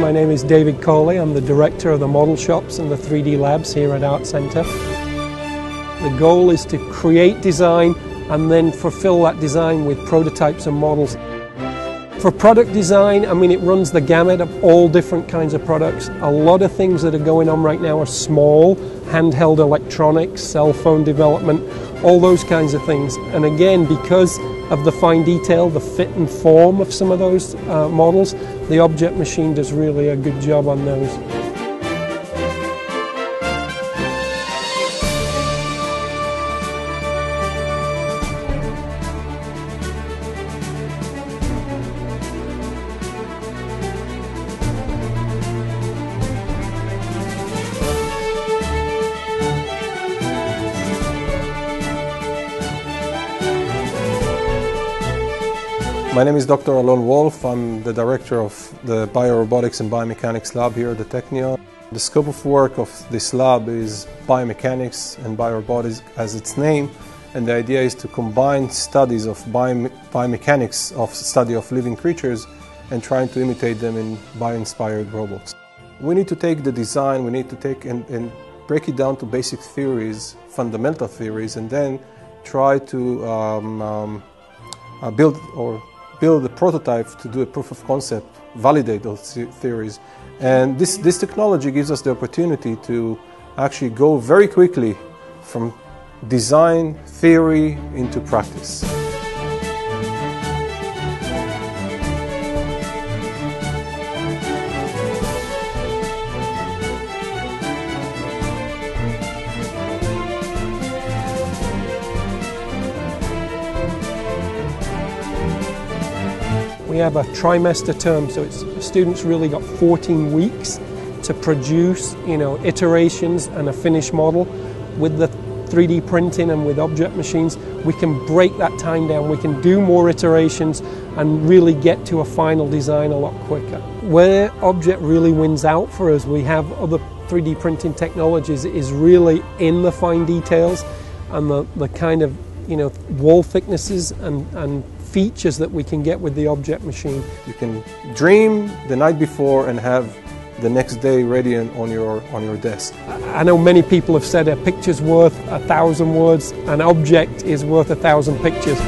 My name is David Coley. I'm the director of the model shops and the 3D labs here at Art Centre. The goal is to create design and then fulfill that design with prototypes and models. For product design, I mean, it runs the gamut of all different kinds of products. A lot of things that are going on right now are small, handheld electronics, cell phone development, all those kinds of things. And again, because of the fine detail, the fit and form of some of those models, the Objet machine does really a good job on those. My name is Dr. Alon Wolf. I'm the director of the Biorobotics and Biomechanics lab here at the Technion. The scope of work of this lab is biomechanics and biorobotics as its name, and the idea is to combine studies of biomechanics, of study of living creatures, and trying to imitate them in bio-inspired robots. We need to take the design, we need to take and break it down to basic theories, fundamental theories, and then try to build a prototype to do a proof of concept, validate those theories. And this technology gives us the opportunity to actually go very quickly from design theory into practice. We have a trimester term, so students really got 14 weeks to produce, iterations and a finished model. With the 3D printing and with Objet machines, we can break that time down. We can do more iterations and really get to a final design a lot quicker. Where Objet really wins out for us, we have other 3D printing technologies, is really in the fine details and the kind of wall thicknesses and features that we can get with the Objet machine. You can dream the night before and have the next day ready on your desk. I know many people have said a picture's worth 1,000 words, an object is worth 1,000 pictures.